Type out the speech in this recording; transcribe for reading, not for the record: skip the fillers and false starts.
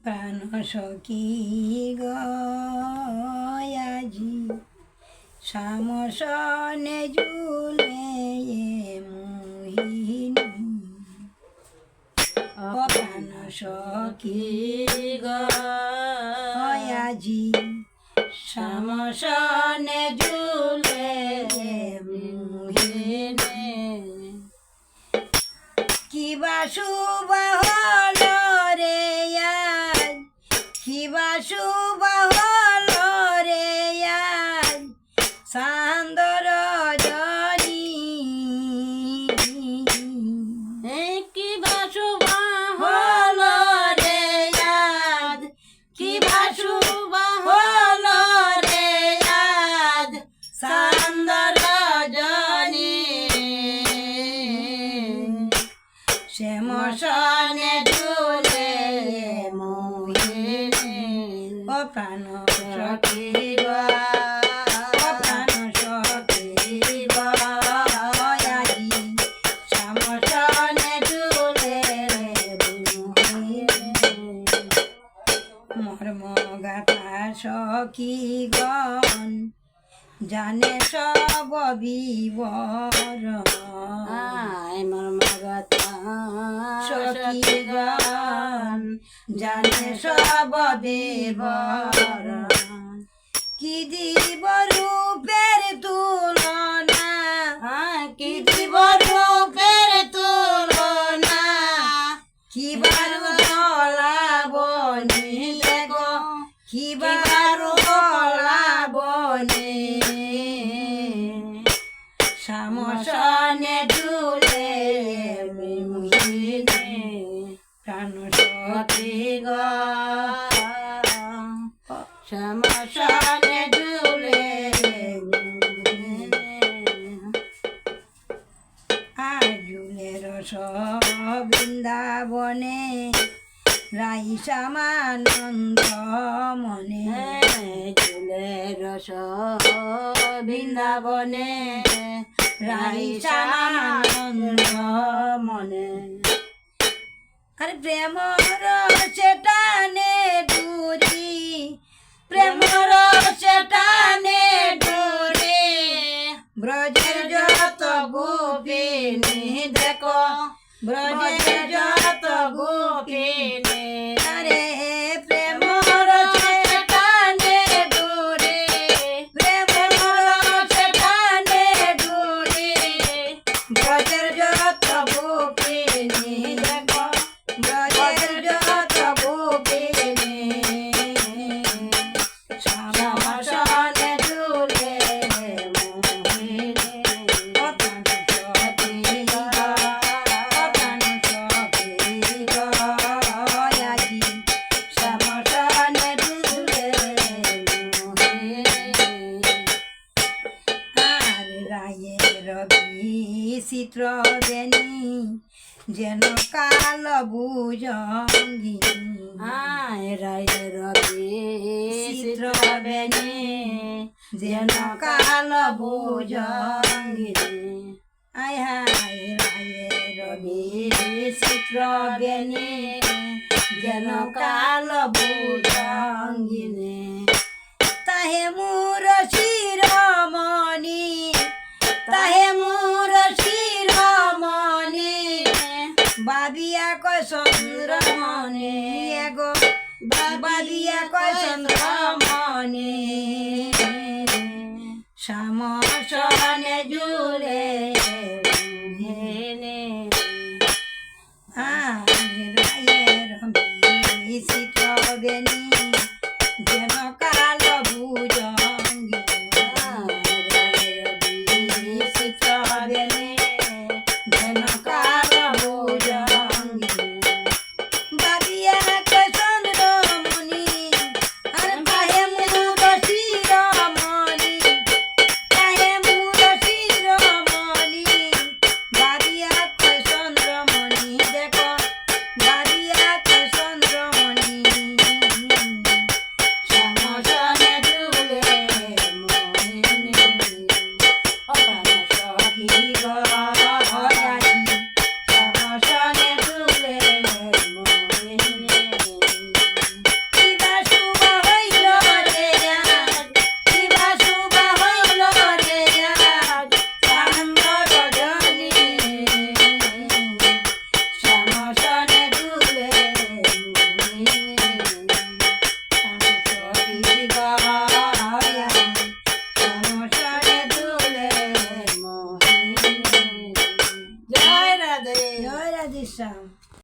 প্রাণ সখী গয়াজি শামসনে জুলে মোহিনী প্রাণ সখী গয়াজি শামসনে জুলে মোহিনী কিবা শুভ হল রে আজ কিবা শুভ হল রে আজ সান্দর রজনী কিবা শুভ হল রে আজ কিবা শুভ হল রে আজ সান্দর রজনী শ্যামসনে ঝুলে মোহিনী ও প্রাণ সখী ও প্রাণ সখী গয়াজি শ্যামসনে ঝুলে মর্মগাথা সখী গণ জানে সব বিবরণ মর্মগাথা সখী গণ জানে সব বিবরণ কি দিব রূপের তুলনা কি দিব রূপের তুলনা কি বারু লাবণী দেখো কি বারু লাবণী শামসনে ঝুলে মোহিনী প্রাণ সখী শামসনে ঝুলে আজুলে রস বৃন্দাবনে রাই শ্যামানন্দ মনে ঝুলে রস বৃন্দাবনে রাই শ্যামানন্দ মনে আরে প্রেম রসে টানে ডুরি প্রেম রসে টানে ডুরি ব্রজের যত গোপিনী দেখো ব্রজের যত গোপিনী আরে প্রেম রসে টানে ডুরি প্রেম রসে টানে ডুরি ব্রজের যত গোপিনী দেখো ব্রজের যত গোপিনী শামসনে ঝুলে মোহিনী ও প্রাণ সখী গয়াজি শামসনে ঝুলে মোহিনী আর রায়ের বিচিত্র বেনি যেন কাল বুজঙ্গিনী রায়ের বিচিত্র বেনি যেন কাল বুজঙ্গিনী আয় হায় রায়ের বিচিত্র বেনি যেন কাল বুজঙ্গিনী তাহে মোর শিরোমণি তাহে মোর শিরোমণি বাবিয়া কয় চন্দ্রমণি এগো বাবিয়া কয় চন্দ্রমণি শামসনে ঝুলে মোহিনী রায়ের বিচিত্র বেনি যেন কাল বুজঙ্গিনী রায়ের বিচিত্র বেনি যেন কাল বুজঙ্গিনী বাবিয়া কয় চন্দ্রমণি আর তাহে মোর শিরোমণি তাহে মোর শিরোমণি বাবিয়া কয় চন্দ্রমণি দেখো বাবিয়া কয় চন্দ্রমণি રામ.